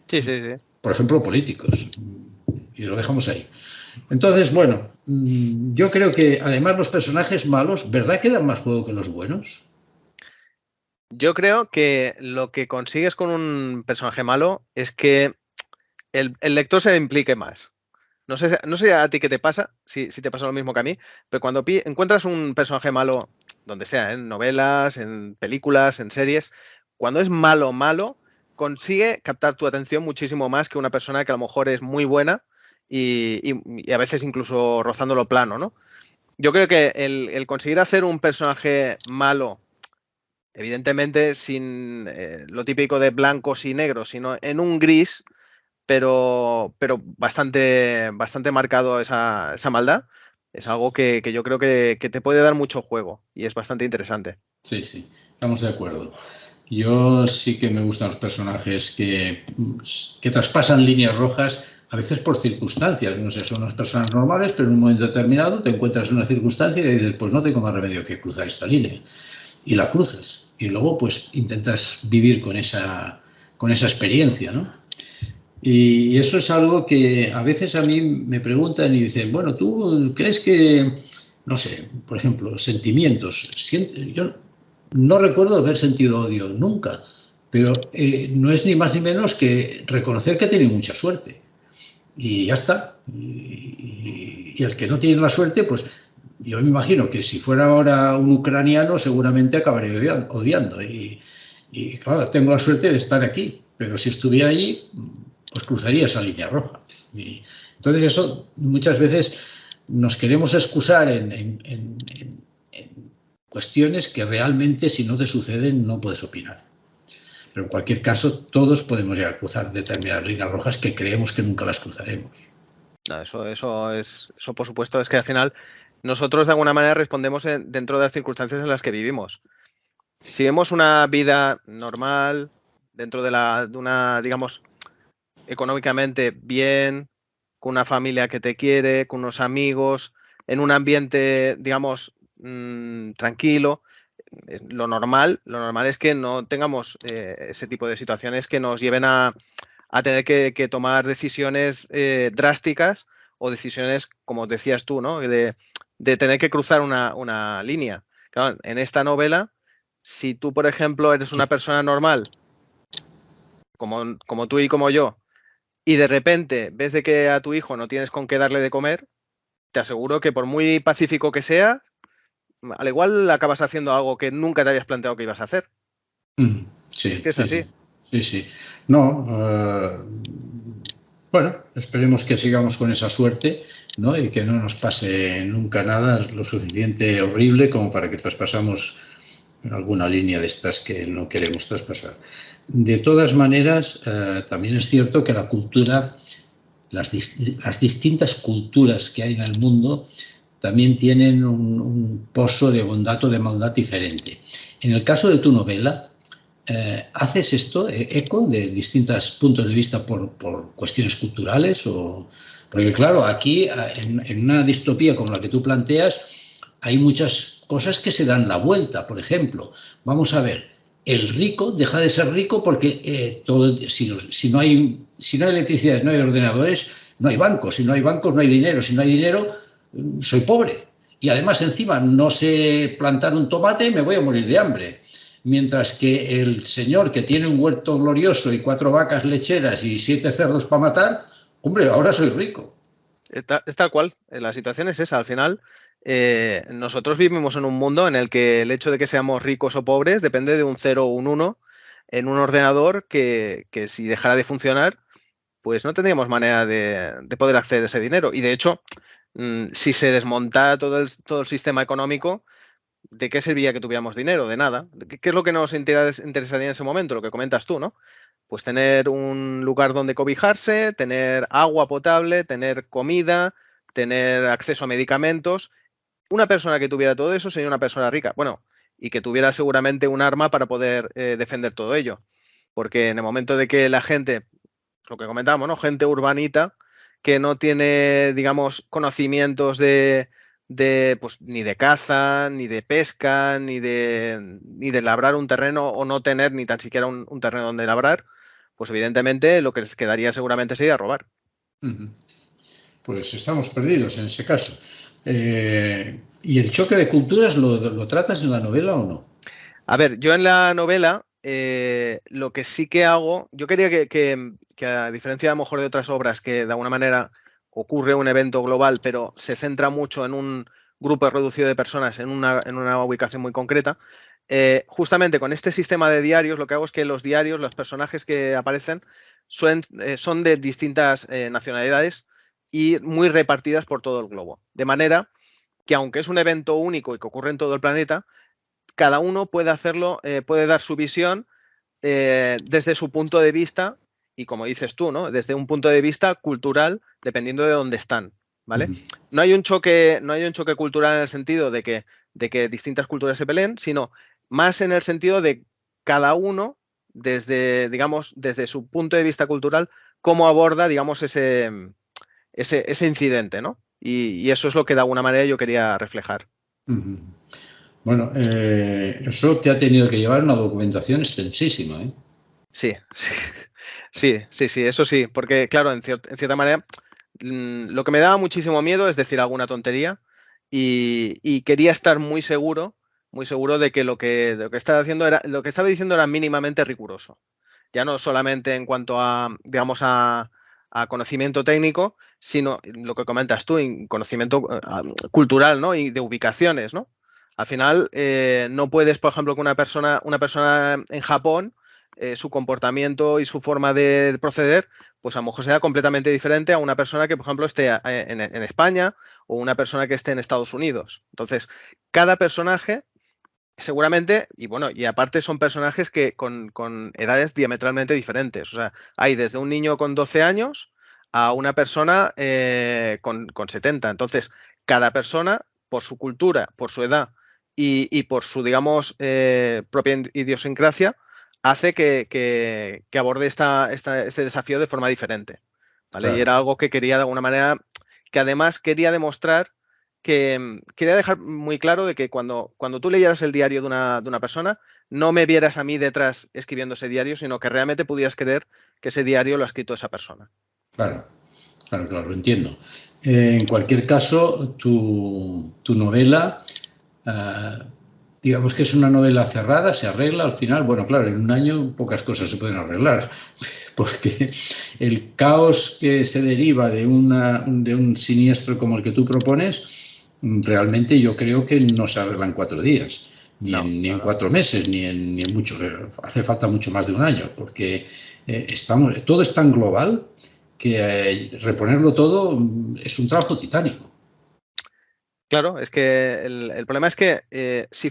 Sí, sí, sí. Por ejemplo, políticos. Y lo dejamos ahí. Entonces, bueno, yo creo que además los personajes malos, ¿verdad que dan más juego que los buenos? Yo creo que lo que consigues con un personaje malo es que el lector se implique más. No sé a ti qué te pasa, si te pasa lo mismo que a mí, pero cuando encuentras un personaje malo, donde sea, en novelas, en películas, en series, cuando es malo, malo, consigue captar tu atención muchísimo más que una persona que a lo mejor es muy buena y a veces incluso rozando lo plano, ¿no? Yo creo que el conseguir hacer un personaje malo, evidentemente sin lo típico de blancos y negros, sino en un gris, pero bastante marcado esa maldad. Es algo que yo creo que te puede dar mucho juego y es bastante interesante. Sí, sí, estamos de acuerdo. Yo sí que me gustan los personajes que traspasan líneas rojas, a veces por circunstancias. No sé, son unas personas normales, pero en un momento determinado te encuentras en una circunstancia y dices, pues no tengo más remedio que cruzar esta línea. Y la cruzas. Y luego, pues intentas vivir con esa experiencia, ¿no? Y eso es algo que a veces a mí me preguntan y dicen, bueno, ¿tú crees que, no sé, por ejemplo, sentimientos? Yo no recuerdo haber sentido odio nunca, pero no es ni más ni menos que reconocer que he tenido mucha suerte. Y ya está. Y el que no tiene la suerte, pues yo me imagino que si fuera ahora un ucraniano seguramente acabaría odiando. Y claro, tengo la suerte de estar aquí, pero si estuviera allí, pues cruzaría esa línea roja. Y entonces eso muchas veces nos queremos excusar en cuestiones que realmente si no te suceden no puedes opinar. Pero en cualquier caso, todos podemos llegar a cruzar determinadas líneas rojas que creemos que nunca las cruzaremos. No, eso por supuesto, es que al final nosotros de alguna manera respondemos dentro de las circunstancias en las que vivimos. Si vemos una vida normal, dentro de una, digamos, económicamente bien, con una familia que te quiere, con unos amigos, en un ambiente, digamos, tranquilo, lo normal es que no tengamos ese tipo de situaciones que nos lleven a tener que tomar decisiones drásticas o decisiones, como decías tú, ¿no? De tener que cruzar una línea. Claro, en esta novela, si tú, por ejemplo, eres una persona normal, como tú y como yo, y de repente ves de que a tu hijo no tienes con qué darle de comer, te aseguro que por muy pacífico que sea, al igual acabas haciendo algo que nunca te habías planteado que ibas a hacer. Es Sí, que es sí, así. sí. Sí, sí. No, bueno, esperemos que sigamos con esa suerte, ¿no? Y que no nos pase nunca nada lo suficiente horrible como para que traspasamos alguna línea de estas que no queremos traspasar. De todas maneras, también es cierto que la cultura, las distintas culturas que hay en el mundo, también tienen un pozo de bondad o de maldad diferente. En el caso de tu novela, ¿haces esto, eco de distintos puntos de vista por cuestiones culturales? Porque claro, aquí en una distopía como la que tú planteas, hay muchas cosas que se dan la vuelta. Por ejemplo, vamos a ver, el rico deja de ser rico porque si no hay electricidad, no hay ordenadores, no hay bancos. Si no hay bancos, no hay dinero. Si no hay dinero, soy pobre. Y además encima no sé plantar un tomate y me voy a morir de hambre. Mientras que el señor que tiene un huerto glorioso y 4 vacas lecheras y 7 cerdos para matar, hombre, ahora soy rico. Es tal cual, la situación es esa. Al final, nosotros vivimos en un mundo en el que el hecho de que seamos ricos o pobres depende de un 0 o un 1 en un ordenador que si dejara de funcionar, pues no tendríamos manera de poder acceder a ese dinero. Y de hecho, si se desmontara todo el sistema económico, ¿de qué serviría que tuviéramos dinero? De nada. ¿Qué es lo que nos interesaría en ese momento? Lo que comentas tú, ¿no? Pues tener un lugar donde cobijarse, tener agua potable, tener comida, tener acceso a medicamentos. Una persona que tuviera todo eso sería una persona rica. Bueno, y que tuviera seguramente un arma para poder defender todo ello. Porque en el momento de que la gente, lo que comentábamos, ¿no? Gente urbanita que no tiene, digamos, conocimientos pues, ni de caza, ni de pesca, ni de labrar un terreno o no tener ni tan siquiera un terreno donde labrar, pues evidentemente lo que les quedaría seguramente sería robar. Pues estamos perdidos en ese caso. ¿Y el choque de culturas lo tratas en la novela o no? A ver, yo en la novela lo que sí que hago, yo quería que a diferencia a lo mejor de otras obras que de alguna manera ocurre un evento global, pero se centra mucho en un grupo reducido de personas en una ubicación muy concreta, justamente con este sistema de diarios lo que hago es que los diarios, los personajes que aparecen, son de distintas nacionalidades y muy repartidas por todo el globo. De manera que aunque es un evento único y que ocurre en todo el planeta, cada uno puede hacerlo, puede dar su visión desde su punto de vista y como dices tú, ¿no? Desde un punto de vista cultural, dependiendo de dónde están, ¿vale? No hay un choque cultural en el sentido de que distintas culturas se peleen, sino más en el sentido de cada uno, digamos, desde su punto de vista cultural, cómo aborda, digamos, ese incidente, ¿no? Y eso es lo que de alguna manera yo quería reflejar. Ujú. Bueno, eso te ha tenido que llevar una documentación extensísima, ¿eh? Sí, sí, sí, sí, sí, eso sí, porque claro, en cierta manera, lo que me daba muchísimo miedo es decir alguna tontería y quería estar muy seguro de que lo que estaba haciendo lo que estaba diciendo era mínimamente riguroso. Ya no solamente en cuanto a, digamos, a conocimiento técnico, sino lo que comentas tú, en conocimiento cultural, ¿no? Y de ubicaciones, ¿no? Al final, no puedes, por ejemplo, que una persona en Japón, su comportamiento y su forma de proceder, pues a lo mejor sea completamente diferente a una persona que, por ejemplo, esté en España o una persona que esté en Estados Unidos. Entonces, cada personaje seguramente, y bueno, y aparte son personajes que con edades diametralmente diferentes. O sea, hay desde un niño con 12 años a una persona con 70. Entonces, cada persona, por su cultura, por su edad y por su, digamos, propia idiosincrasia, hace que aborde este desafío de forma diferente. ¿Vale? Y Claro. era algo que quería de alguna manera, que además quería demostrar que quería dejar muy claro de que cuando tú leyeras el diario de una persona, no me vieras a mí detrás escribiendo ese diario, sino que realmente pudieras creer que ese diario lo ha escrito esa persona. Claro, claro, claro, lo entiendo. En cualquier caso, tu novela, ah, digamos que es una novela cerrada, se arregla al final. Bueno, claro, en un año pocas cosas se pueden arreglar, porque el caos que se deriva de un siniestro como el que tú propones, realmente yo creo que no se arregla en 4 días, No, ni no, en no. 4 meses, ni en mucho. Hace falta mucho más de un año, porque todo es tan global que reponerlo todo es un trabajo titánico. Claro, es que el problema es que si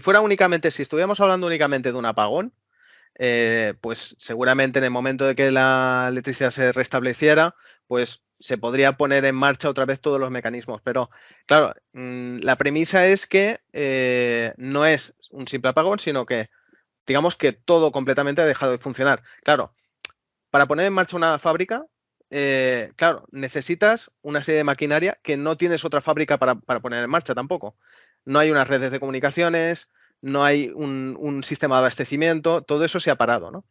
estuviéramos hablando únicamente de un apagón, pues seguramente en el momento de que la electricidad se restableciera, pues se podría poner en marcha otra vez todos los mecanismos. Pero claro, la premisa es que no es un simple apagón, sino que digamos que todo completamente ha dejado de funcionar. Claro, para poner en marcha una fábrica, claro, necesitas una serie de maquinaria que no tienes otra fábrica para poner en marcha tampoco. No hay unas redes de comunicaciones, no hay un sistema de abastecimiento, todo eso se ha parado, ¿no?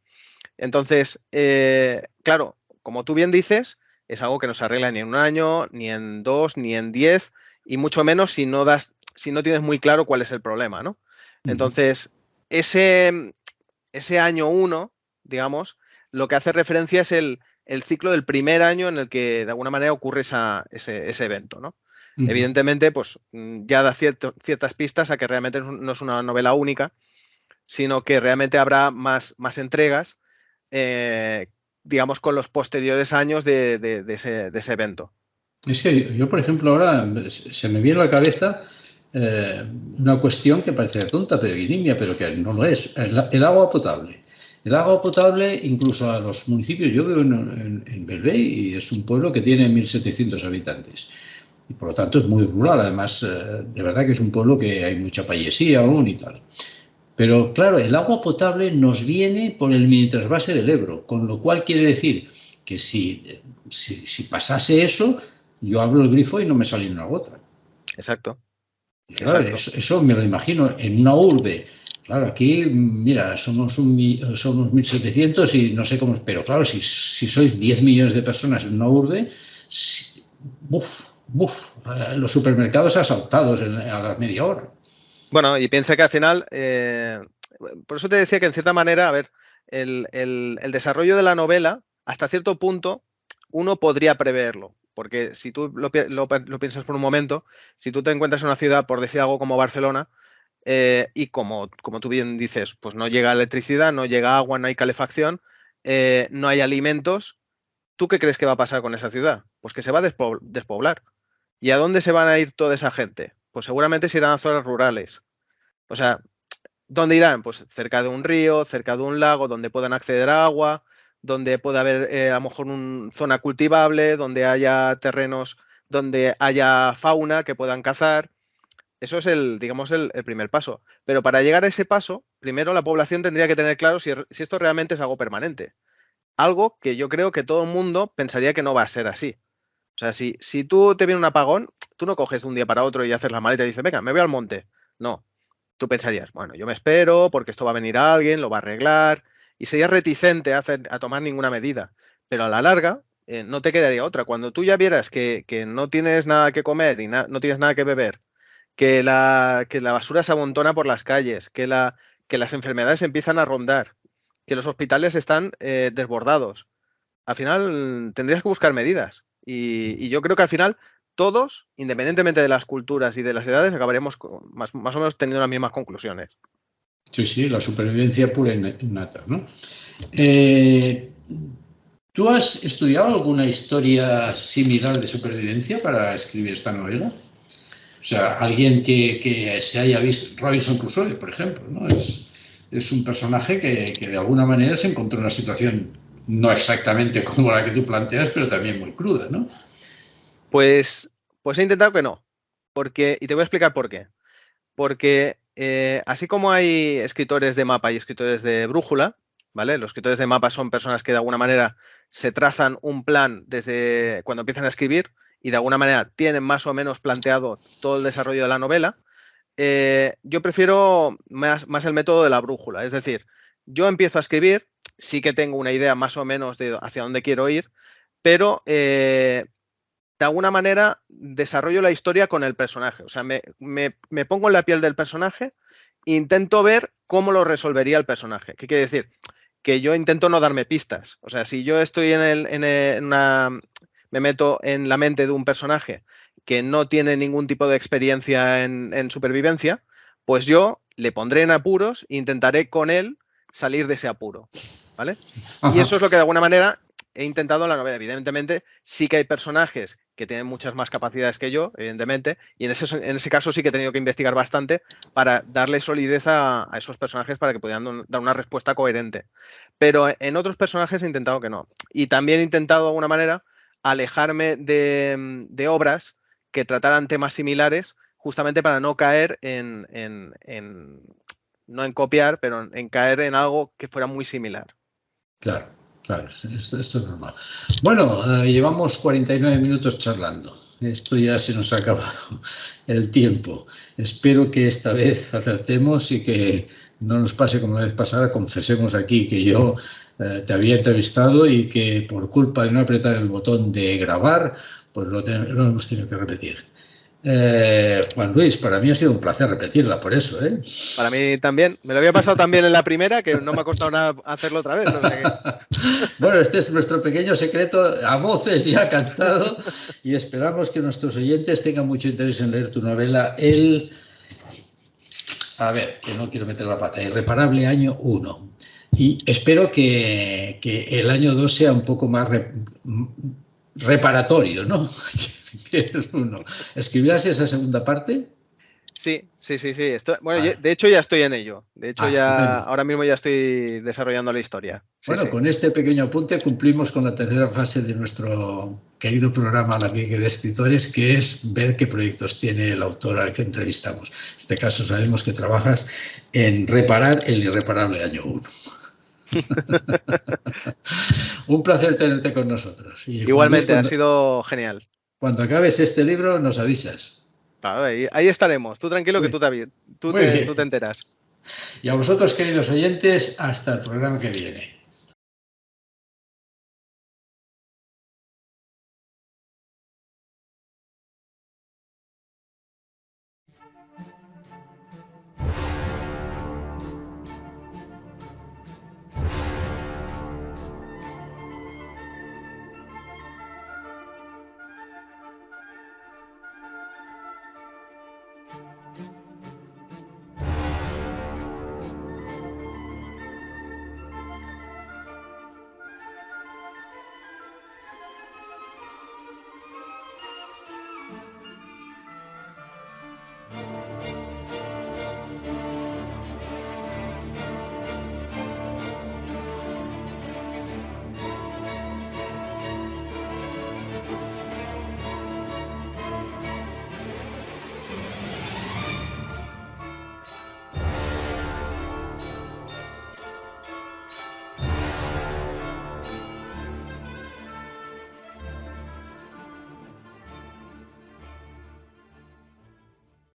Entonces, claro, como tú bien dices, es algo que no se arregla ni en un año, ni en 2, ni en 10, y mucho menos si no tienes muy claro cuál es el problema, ¿no? Uh -huh. Entonces, ese, ese año uno, digamos, lo que hace referencia es el ciclo del primer año en el que de alguna manera ocurre ese evento, ¿no? Uh -huh. Evidentemente, pues ya da ciertas pistas a que realmente no es una novela única, sino que realmente habrá más entregas, eh, digamos, con los posteriores años de ese evento. Es que yo, por ejemplo, ahora se me viene a la cabeza eh, una cuestión que parece tonta, pero y nimia, pero que no lo es. El agua potable. El agua potable, incluso a los municipios, yo vivo en Belvey y es un pueblo que tiene 1.700 habitantes. Y por lo tanto es muy rural. Además, de verdad que es un pueblo que hay mucha payesía aún y tal. Pero claro, el agua potable nos viene por el mini trasvase del Ebro, con lo cual quiere decir que si pasase eso, yo abro el grifo y no me sale una gota. Exacto, Y claro, exacto. eso me lo imagino en una urbe. Claro, aquí, mira, somos 1.700 y no sé cómo, pero claro, si sois 10 millones de personas en una urbe, buf, buf, los supermercados asaltados a la media hora. Bueno, y piensa que al final, por eso te decía que en cierta manera, a ver, el desarrollo de la novela, hasta cierto punto, uno podría preverlo. Porque si tú lo piensas por un momento, si tú te encuentras en una ciudad, por decir algo como Barcelona, y como tú bien dices, pues no llega electricidad, no llega agua, no hay calefacción, no hay alimentos, ¿tú qué crees que va a pasar con esa ciudad? Pues que se va a despoblar. ¿Y a dónde se van a ir toda esa gente? Pues seguramente se irán a zonas rurales. O sea, ¿dónde irán? Pues cerca de un río, cerca de un lago, donde puedan acceder a agua, donde pueda haber a lo mejor una zona cultivable, donde haya terrenos, donde haya fauna que puedan cazar. Eso es digamos, el primer paso. Pero para llegar a ese paso, primero la población tendría que tener claro si esto realmente es algo permanente. Algo que yo creo que todo el mundo pensaría que no va a ser así. O sea, si tú te viene un apagón, tú no coges de un día para otro y haces la maleta y dices, venga, me voy al monte. No, tú pensarías, bueno, yo me espero porque esto va a venir alguien, lo va a arreglar, y serías reticente a tomar ninguna medida. Pero a la larga, no te quedaría otra. Cuando tú ya vieras que no tienes nada que comer y no tienes nada que beber, que la basura se amontona por las calles, que las enfermedades empiezan a rondar, que los hospitales están desbordados, al final tendrías que buscar medidas. Y yo creo que al final todos, independientemente de las culturas y de las edades, acabaremos más o menos teniendo las mismas conclusiones. Sí, sí, la supervivencia pura y nata, ¿no? ¿Tú has estudiado alguna historia similar de supervivencia para escribir esta novela? O sea, alguien que se haya visto, Robinson Crusoe, por ejemplo, ¿no? Es un personaje que de alguna manera se encontró en una situación no exactamente como la que tú planteas, pero también muy cruda, ¿no? Pues he intentado que no. Y te voy a explicar por qué. Porque así como hay escritores de mapa y escritores de brújula, ¿vale? Los escritores de mapa son personas que de alguna manera se trazan un plan desde cuando empiezan a escribir y de alguna manera tienen más o menos planteado todo el desarrollo de la novela. Yo prefiero más el método de la brújula. Es decir, yo empiezo a escribir, sí que tengo una idea más o menos de hacia dónde quiero ir, pero de alguna manera desarrollo la historia con el personaje. O sea, me pongo en la piel del personaje e intento ver cómo lo resolvería el personaje. ¿Qué quiere decir? Que yo intento no darme pistas. O sea, si yo estoy me meto en la mente de un personaje que no tiene ningún tipo de experiencia en supervivencia, pues yo le pondré en apuros e intentaré con él salir de ese apuro. ¿Vale? Y Ajá. eso es lo que de alguna manera he intentado en la novela. Evidentemente, sí que hay personajes que tienen muchas más capacidades que yo, evidentemente, y en ese caso sí que he tenido que investigar bastante para darle solidez a esos personajes para que pudieran dar una respuesta coherente. Pero en otros personajes he intentado que no. Y también he intentado de alguna manera alejarme de obras que trataran temas similares, justamente para no caer no en copiar, pero en caer en algo que fuera muy similar. Claro, claro, esto es normal. Bueno, llevamos 49 minutos charlando. Esto ya se nos ha acabado el tiempo. Espero que esta vez acertemos y que no nos pase como la vez pasada. Confesemos aquí que yo te había entrevistado y que por culpa de no apretar el botón de grabar, pues lo hemos tenido que repetir. Juan Luis, para mí ha sido un placer repetirla, por eso, ¿eh? Para mí también. Me lo había pasado también en la primera, que no me ha costado nada hacerlo otra vez. O sea que... Bueno, este es nuestro pequeño secreto a voces ya cantado y esperamos que nuestros oyentes tengan mucho interés en leer tu novela, a ver, que no quiero meter la pata, Irreparable Año 1. Y espero que el año 2 sea un poco más reparatorio, ¿no? Que el 1. ¿Escribirás esa segunda parte? Sí. Bueno, Vale. de hecho ya estoy en ello. De hecho ya Estupendo. ahora mismo ya estoy desarrollando la historia. Sí, Bueno, sí. con este pequeño apunte cumplimos con la tercera fase de nuestro querido programa La Vigue de Escritores, que es ver qué proyectos tiene el autor al que entrevistamos. En este caso sabemos que trabajas en reparar el irreparable año 1. Un placer tenerte con nosotros. Y Juan Luis, Igualmente, ha sido genial. cuando acabes este libro nos avisas. Claro, ahí estaremos. Tú tranquilo que Muy, tú muy te bien. enteras. Y a vosotros, queridos oyentes, hasta el programa que viene.